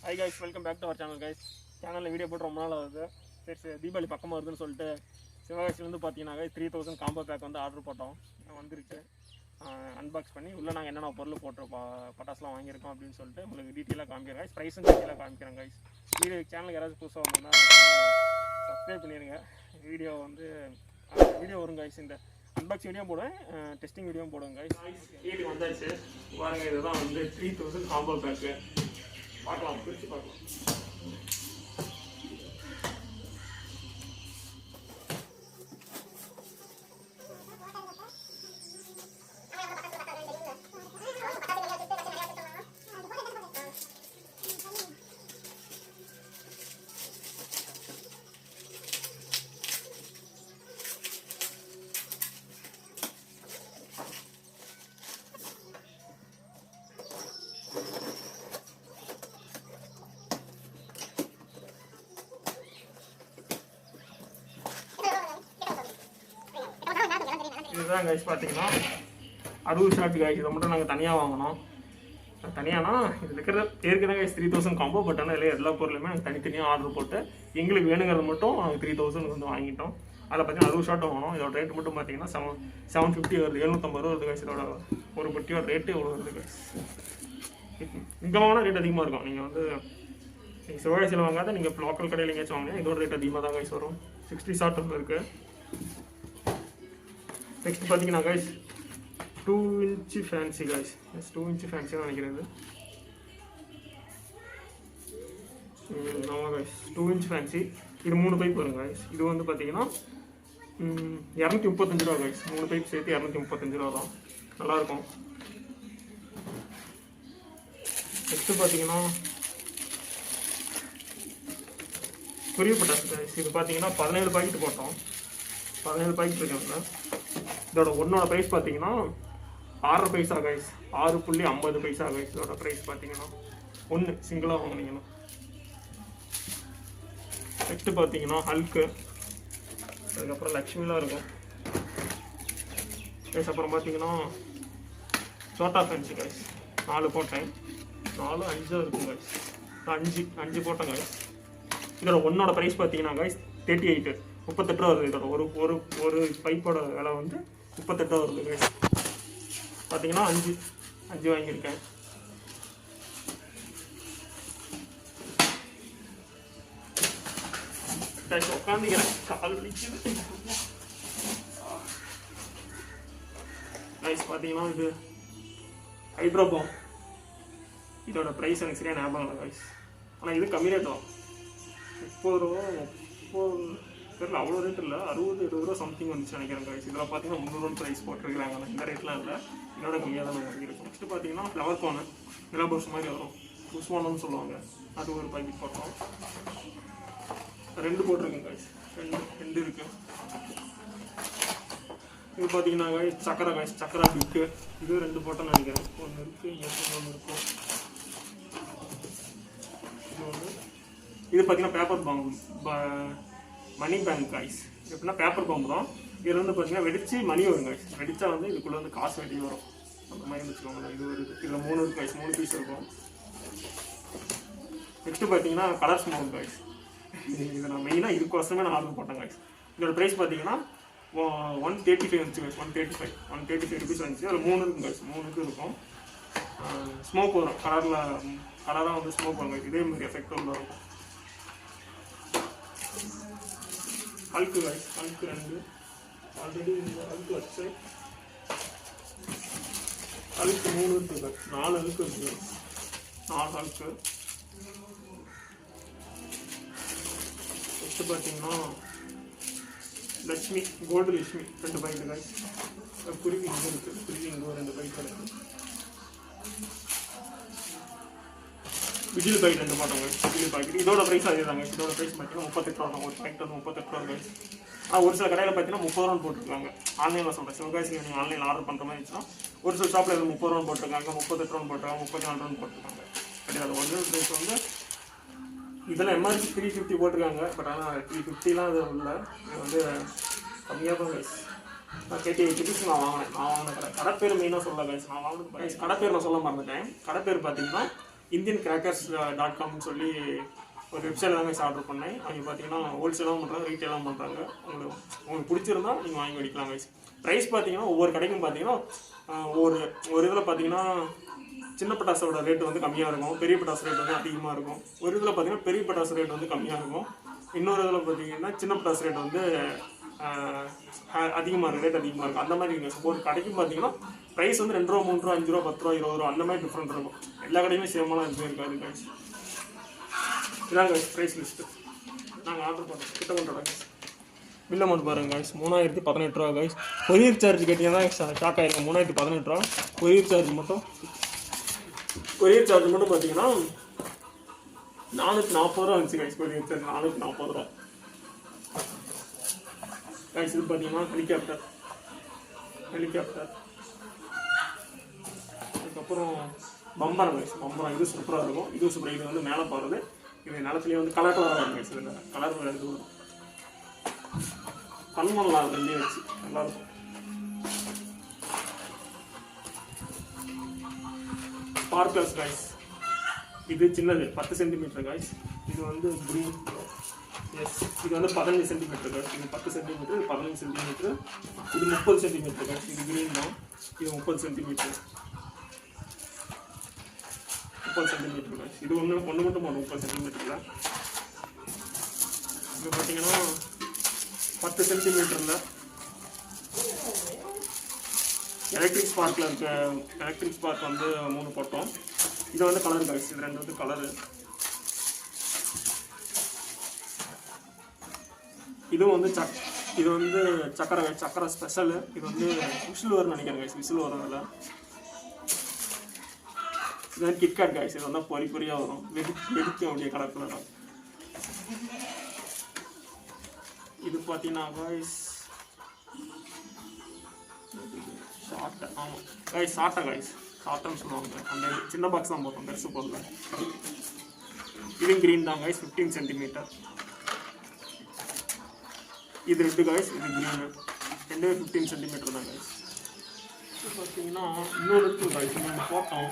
Hi guys, welcome back to our channel guys. சேனலில் video போட்டு ரொம்ப நாள் ஆகுது. சரி தீபாவளி பக்கமாக வருதுன்னு சொல்லிட்டு சிவகாசிலேருந்து பார்த்தீங்கன்னா 3000 காம்போ பேக் வந்து ஆர்டர் போட்டோம். வந்துருச்சு. அன்பாக்ஸ் பண்ணி உள்ளே நாங்கள் என்னென்ன பொருள் போட்டிருப்போம் பட்டாசுலாம் வாங்கியிருக்கோம் அப்படின்னு சொல்லிட்டு உங்களுக்கு டீட்டெயிலாக காமிக்கிறேன் கைஸ். ப்ரைஸும் டீட்டெயிலாக காமிக்கிறேன் கைஸ். சேனலுக்கு யாராவது புதுசாக வந்தோம்னா சப்ஸ்கிரைப் பண்ணிடுங்க. வீடியோ வரும் கைஸ். இந்த அன்பாக்ஸ் வீடியோ போடுவேன், டெஸ்டிங் வீடியோ போடுவேன் கைஸ். வீட்டுக்கு வந்தாச்சு பாருங்கள். இதுதான் வந்து 3000 காம்போ பேக்கு. பார்க்கலாம், பிரித்து பார்க்கலாம். இதுதான் கைஸ் பார்த்தீங்கன்னா 60 ஷாட் கைஸ். இதை மட்டும் நாங்கள் தனியாக வாங்கினோம். தனியானா இதில் இருக்கிற ஏற்கனவே கைஸ் 3000 காம்போ. பட் ஆனால் இல்லை, எல்லா பொருளுமே நாங்கள் தனித்தனியாக ஆர்டர் போட்டு எங்களுக்கு வேணுங்கிறது மட்டும் நாங்கள் 3000 வந்து வாங்கிட்டோம். அதில் பார்த்தீங்கன்னா 60 ஷாட் வாங்கினோம். இதோட ரேட்டு மட்டும் பார்த்தீங்கன்னா 750 வருது, 750 வருது கைஸ். இதோட ஒரு பொட்டியோட ரேட்டு எவ்வளோ வருது கைஸ். இங்கே வாங்கினா ரேட் அதிகமாக இருக்கும். நீங்கள் வந்து நீங்கள் சிவகாசியில் வாங்காத நீங்கள் லோக்கல் கடையில் எங்கேயாச்சும் வாங்கினா இதோட ரேட் அதிகமாக தான் கைஸ் வரும். 60 ஷாட் வந்து இருக்குது. நெக்ஸ்ட் பார்த்தீங்கன்னா guys 2 inch fancy guys. 2 inch fancy தான் நினைக்கிறது. ஆமாம் கைஸ், 2 இன்ச் ஃபேன்சி. இது 3 பைப் வரும் கைஸ். இது வந்து பார்த்தீங்கன்னா 235 ரூபா கைஸ். 3 பைப் சேர்த்து 235 ரூபா தான். நல்லாயிருக்கும். நெக்ஸ்ட்டு பார்த்தீங்கன்னா பெரிய பட்டாசு கைஸ். இது பார்த்தீங்கன்னா 17 பாக்கெட் போட்டோம். 17 பாக்கெட் இருக்கிறதுல இதோட ஒன்னோட ப்ரைஸ் பார்த்தீங்கன்னா 6 பைசா கைஸ். 6.50 பைசா கைஸ் இதோட ப்ரைஸ் பார்த்தீங்கன்னா. ஒன்று சிங்கிளாக வாங்கினீங்கன்னா. நெக்ஸ்ட்டு பார்த்தீங்கன்னா ஹல்க்கு. அதுக்கப்புறம் லக்ஷ்மிலாம் இருக்கும் கைஸ். அப்புறம் பார்த்தீங்கன்னா சோட்டா ஃபேன்சி கைஸ். 4 போட்டேன். 4 5 இருக்கும் கைஸ். 5 போட்டேன் கைஸ். இதோட ஒன்னோட ப்ரைஸ் பார்த்தீங்கன்னா கைஸ் 38 ரூபா வருது. இதோட ஒரு பைப்போட விலை வந்து 38 ரூபா வருது கைஸ். பார்த்தீங்கன்னா 5 வாங்கியிருக்கேன். உட்காந்துக்கிறேன், கால் வலிக்குது கைஸ். பார்த்தீங்கன்னா இது ஹைட்ரோபாம். இதோட ப்ரைஸ் எனக்கு சரியாக ஞாபகம் இல்லை கைஸ். ஆனால் இது கம்மி ரேட் தான். 30 ரூபா 30 தெரியல, அவ்வளோ ரேட் இல்லை. 60-70 ரூபா சம்திங் வந்துச்சு நினைக்கிறேன் கைஸ். இதில் பார்த்தீங்கன்னா 300 ரூபா ப்ரைஸ் போட்டிருக்கிறாங்க. இந்த ரேட்லாம் இல்லை, இதோட கம்மியாக தான் இருக்கும். நெக்ஸ்ட்டு பார்த்தீங்கன்னா ஃப்ளவர் கோனு. நிலபுருஷ் மாதிரி வரும், புஷ்வானம்னு சொல்லுவாங்க. அது ஒரு பாக்கெட் போட்டோம். 2 போட்டிருக்கேன் கைஸ். 2 இருக்கு. இது பார்த்தீங்கன்னா கைஸ் சக்கரை கைஸ். சக்கரை பிக்கு. இது 2 போட்டோன்னு நினைக்கிறேன். 1 இருக்குது, 1 இருக்கும். இது ஒன்று. இது பார்த்தீங்கன்னா பேப்பர் பாம்பு, மணி பேங்க் காய்ஸ். எப்படின்னா பேப்பர் பம்பு தான். இதில் வந்து பார்த்தீங்கன்னா வெடிச்சு மணி வரும் காய்ஸ். வெடிச்சா வந்து இதுக்குள்ளே வந்து காசு வெட்டி வரும். அந்த மாதிரி வச்சுக்கோங்க. இது ஒரு இதில் 3 இருக்கு காய்ஸ். 3 பீஸ் இருக்கும். நெக்ஸ்ட்டு பார்த்தீங்கன்னா கலர் ஸ்மோக் காய்ஸ். இது நான் மெயினாக இதுக்கோசமே நான் ஆர்டர் போட்டேன் காய்ஸ். இதோட ப்ரைஸ் பார்த்தீங்கன்னா 135 வந்துச்சு காய்ஸ். 135 ருபீஸ் வந்துச்சு. அதில் 3 இருக்கும் காய்ஸ். 3 இருக்கும். ஸ்மோக் வரும். கலராக வந்து ஸ்மோக் வரும் காய்ஸ். இதே மாதிரி எஃபெக்ட் வந்து இருக்கும். Hulk guys. Hulk 2 already Hulk வச்சு. ஹல்க்கு 3 இருக்குது. 4 ஹல்க்கு இருக்குது. 4 ஹல்க்கு. நெக்ஸ்ட்டு பார்த்தீங்கன்னா Lakshmi, gold Lakshmi 2 packet guys. குருவி இங்கே இருக்குது. குருவி இங்கே 2 பாக்கெட் இருக்குது. விஜில் பாக்கெட் 2 போட்டோங்க. விஜில் பாக்கெட் இதோட ப்ரைஸ் அதே தாங்க. இதோட ப்ரைஸ் பார்த்தீங்கன்னா 38 ரூபா தான். ஒரு பாக்கெட் வந்து 38 ரூபா கைஸ். ஒரு சில கடையில் பார்த்தீங்கன்னா 30 ரூபா போட்டிருக்காங்க. ஆன்லைனில் சொல்கிறேன். சிவகாசி நீங்கள் ஆன்லைனில் ஆர்டர் பண்ணுற மாதிரி இருந்துச்சுன்னா ஒரு சில ஷாப்பில் 30 ரூபா போட்டிருக்காங்க, 38 ரூபா போட்டிருக்காங்க, 34 ரூபா போட்டிருக்காங்க. கிடையாது. ஒரிஜினல் ப்ரைஸ் வந்து இதெல்லாம் எம்ஆர்பி 350 போட்டிருக்காங்க. பட் ஆனால் 350லாம் அது இல்லை. இது வந்து கம்மியாக தான் கைஸ். நான் 38 ருபீஸ் நான் வாங்கின கடை பேர் மெயினாக சொல்ல கைஸ். நான் வாங்கினது கைஸ் கடை பேர் நான் சொல்ல மறந்துட்டேன். கடை பேர் பார்த்தீங்கன்னா indiancrackers.com சொல்லி ஒரு வெப்சைட்டில் தான் கைஸ் ஆர்டர் பண்ணேன். அவங்க பார்த்தீங்கன்னா ஹோல்சேலாகவும் பண்ணுறாங்க, ரீட்டெயிலாகவும் பண்ணுறாங்க. உங்களுக்கு பிடிச்சிருந்தா நீங்கள் வாங்கி படிக்கலாம் கைஸ். ப்ரைஸ் பார்த்தீங்கன்னா ஒவ்வொரு கடைக்கும் பார்த்தீங்கன்னா ஒரு இதில் பார்த்தீங்கன்னா சின்ன பட்டாசோட ரேட்டு வந்து கம்மியாக இருக்கும், பெரிய பட்டாசு ரேட் வந்து அதிகமாக இருக்கும். ஒரு இதில் பார்த்தீங்கன்னா பெரிய பட்டாசு ரேட் வந்து கம்மியாக இருக்கும், இன்னொரு இதில் பார்த்தீங்கன்னா சின்ன பட்டாசு ரேட் வந்து அதிகமாக இருக்கும், ரேட் அதிகமாக இருக்கும். அந்த மாதிரி நீங்கள் ஒரு கடைக்கும் பார்த்தீங்கன்னா ப்ரைஸ் வந்து 2 ரூபா 3 ரூபா 5 ரூபா 10 ரூபா 20 ரூபா அந்த மாதிரி டிஃப்ரெண்ட் இருக்கும். எல்லா கடையுமே சேமான எதுவும் இருக்காது கைஸ். இதான் கைஸ் ப்ரைஸ் லிஸ்ட்டு நாங்கள் ஆர்டர் பண்ணுறோம். கிட்ட பண்ணுறோம் கைஸ். பில் அமௌண்ட் பாருங்கள் கைஸ், 3018 ரூபா கைஸ். கொரியர் சார்ஜ் கேட்டிங்கன்னா ஷாக் ஆகிருக்கும். 3018 ரூபா கொரியர் சார்ஜ் மட்டும் பார்த்தீங்கன்னா 440 ரூபா வந்துச்சு கைஸ். கொரியர் சார்ஜ் 440 ரூபா கைஸ். இது பார்த்தீங்கன்னா ஹெலிகாப்டர் அதுக்கப்புறம் பம்பரம் கைஸ். பம்பரம் இது சூப்பராக இருக்கும். இது சூப்பராக, இது வந்து மேலே போகிறது, இது நிலத்துலேயே வந்து கலராக வரும் கைஸ். இதில் கலர் இது வரும், பண்ணலாம் ரெண்டே வச்சு நல்லாயிருக்கும். ஸ்பார்க்லர்ஸ் கைஸ், இது சின்னது 10 சென்டிமீட்டர் கைஸ். இது வந்து க்ரீன், எஸ் இது வந்து 15 சென்டிமீட்டர் கைஸ். இது 10 சென்டிமீட்டர், இது 15 சென்டிமீட்டர், இது 30 சென்டிமீட்டர் கைஸ். இது க்ரீன் தான், இது 30 சென்டிமீட்டர் கைஸ். இது ஒன்று மட்டும் போடும் 30 சென்டிமீட்டரில். இது பார்த்தீங்கன்னா 10 சென்டிமீட்டரில் எலக்ட்ரிக் ஸ்பார்க் வந்து 3 போட்டோம். இது வந்து கலர் கைஸ். இது 2 வந்து கலரு. இதுவும் வந்து இது வந்து சக்கரை ஸ்பெஷலு. இது வந்து விசில் வரும்னு நினைக்கிறேன் கைஸ், விசில் வரும். அதில் இது வந்து கிட்கேட் கைஸ். இது வந்து பொறியாக வரும், வெடிக்கும் அப்படியே கலர். இது பார்த்தீங்கன்னா கைஸ் ஷார்ட்டை, ஆமாம் கைஸ் ஷார்ட்டுன்னு சொல்லுவாங்க. அந்த சின்ன பாக்ஸ் தான் போட்டோம், பெருசு போடல. இது க்ரீன் தான் கைஸ், 15 சென்டிமீட்டர். இது ரெட்டு கைஸ், இது க்ரீனு, ரெண்டுமே 15 சென்டிமீட்டர் தான் கைஸ். இது பார்த்தீங்கன்னா இன்னொரு இருக்குது கைஸ், இன்னொன்று போட்டோம்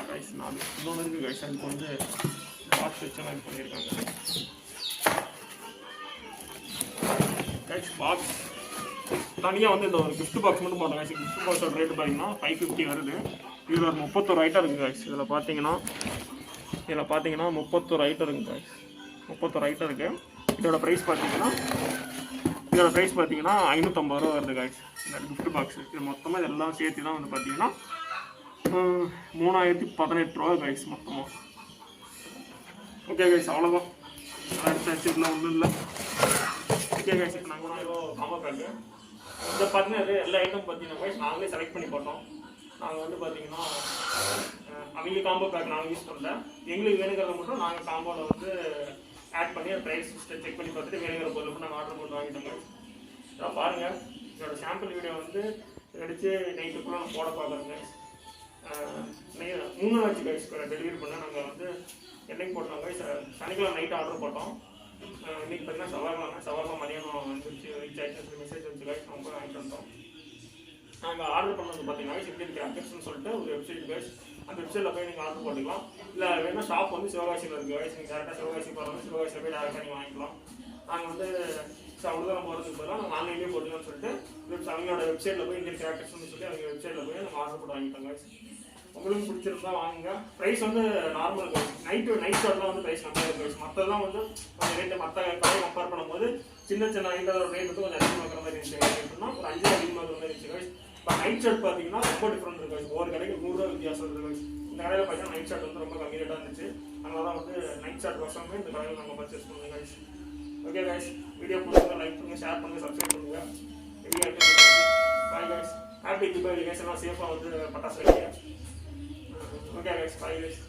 கைஸ். 4 இன்னொன்று இருக்குது கைஸ். அதுக்கு வந்து பாக்ஸ் வச்செல்லாம் இது பண்ணியிருக்காங்க கைஸ். பாக்ஸ் தனியாக வந்து இந்த ஒரு கிஃப்ட் பாக்ஸ் மட்டும் போட்டோம் கைஸ். கிஃப்ட் பாக்ஸோட ரேட்டு பார்த்தீங்கன்னா 550 வருது. இதில் ஒரு 31 ஐட்டம் இருக்குது கைஸ். இதில் பார்த்தீங்கன்னா 31 ஐட்டம் இருக்குது கைஸ். 31 ஐட்டம் இருக்குது. இதோட ப்ரைஸ் பார்த்தீங்கன்னா 550 ரூபா வருது கைஸ். இந்த கிஃப்ட் பாக்ஸ் இது மொத்தமாக இதெல்லாம் சேர்த்து தான் வந்து பார்த்தீங்கன்னா 3018 ரூபா கைஸ் மொத்தமாக. ஓகே கைஸ், அவ்வளோதான். அடிச்சாச்சு, இதெல்லாம் ஒன்றும் இல்லை. ஓகே கைஸ், இப்போ நாங்கள் காம்போ பேக்கு இந்த பார்த்தீங்கன்னா எல்லா ஐட்டம் பார்த்தீங்கன்னா கைஸ் நாங்களே செலக்ட் பண்ணி போட்டோம். நாங்கள் வந்து பார்த்தீங்கன்னா அவங்க காம்போ பேக் நாங்கள் யூஸ் பண்ணல. எங்களுக்கு வேணுங்கிறத மட்டும் நாங்கள் காம்போவில் வந்து ஆட் பண்ணி அந்த ப்ரைஸ் செக் பண்ணி பார்த்துட்டு வேணுங்கிற பொருள் மட்டும் நாங்கள் ஆர்டர் போட்டு வாங்கிட்டோங்க. இதான் பாருங்கள், இதோட சாம்பிள் வீடியோ வந்து அடித்து நைட்டுக்குள்ளே நான் போட பார்க்குறேங்க. 3 நாள் ஆச்சு கைஸ் டெலிவரி பண்ண. நாங்கள் வந்து என்னைக்கு போட்டோம் கைஸ், சனிக்கிழமை நைட்டு ஆர்டர் போட்டோம். இன்றைக்கி பார்த்தீங்கன்னா செவ்வாய்க்கிழமை மதியானம் வந்துருச்சு, ரீச் ஆகிடுச்சு மெசேஜ் வந்துச்சு கைஸ். நம்ம போய் வாங்கிட்டு வந்தோம். நாங்கள் ஆர்டர் பண்ணது பார்த்தீங்கன்னா indiancrackers சொல்லிட்டு ஒரு வெப்சைட் கைஸ். அந்த வெப்சைட்டில் போய் நீங்கள் ஆர்டர் போட்டுக்கலாம். இல்லை வேணால் ஷாப் வந்து சிவகாசியில் இருக்குது கைஸ். நீங்கள் டேரெக்டாக சிவகாசி போகிறவங்க சிவகாசியில் போய் டேரெக்டாக நீங்கள் வாங்கிக்கலாம். நாங்கள் வந்து அவ்வளோதான் போகிறதுக்கு பதிலாக நாங்கள் ஆன்லைன்லேயே போட்டுக்கலாம்னு சொல்லிட்டு அவங்களோட வெப்சைட்டில் போய் indiancrackers சொல்லி அவங்க வெப்சைட்டில் போய் நாங்கள் ஆர்டர் போட்டு வாங்கிட்டோம் கைஸ். உங்களுக்கு பிடிச்சிருந்தா வாங்குங்க. ப்ரைஸ் வந்து நார்மல் கைஸ். நைட் ஷாட்லாம் வந்து ப்ரைஸ் கம்மியாக இருக்குது கைஸ். மற்றதெல்லாம் வந்து கொஞ்சம் ரேட்டு மற்ற கடையை கம்பேர் பண்ணும்போது சின்ன ஐட்டோட ரேட் வந்து கொஞ்சம் அதிகமாக இருக்கிற மாதிரி இருந்துச்சு கைஸ். எப்படின்னா ஒரு 5 அதிகமாக இருக்கிற மாதிரி இருந்துச்சு கைஸ். இப்போ நைட் ஷாட் பார்த்தீங்கன்னா ரொம்ப டிஃப்ரெண்ட் இருக்குது கைஸ். ஒவ்வொரு கடைக்கு 100 ரூபா வித்தியாசம் இருக்குது கைஸ். இந்த கடையில் பார்த்தீங்கன்னா நைட் ஷாட் வந்து ரொம்ப கம்மி ரேட்டாக இருந்துச்சு. அதனால தான் வந்து நைட் ஷாட் வருஷமே இந்த கடையில் நாங்கள் பர்ச்சேஸ் பண்ணுவோம் கைஸ். ஓகே கைஸ், வீடியோ பிடிச்சிருந்தா லைக் பண்ணுங்கள், ஷேர் பண்ணுங்கள், சப்ஸ்கிரைப் பண்ணுங்கள். Bye guys, happy Deepavali guys. எல்லாம் சேஃபாக வந்து பட்டாசு வைங்க. Okay guys, bye guys.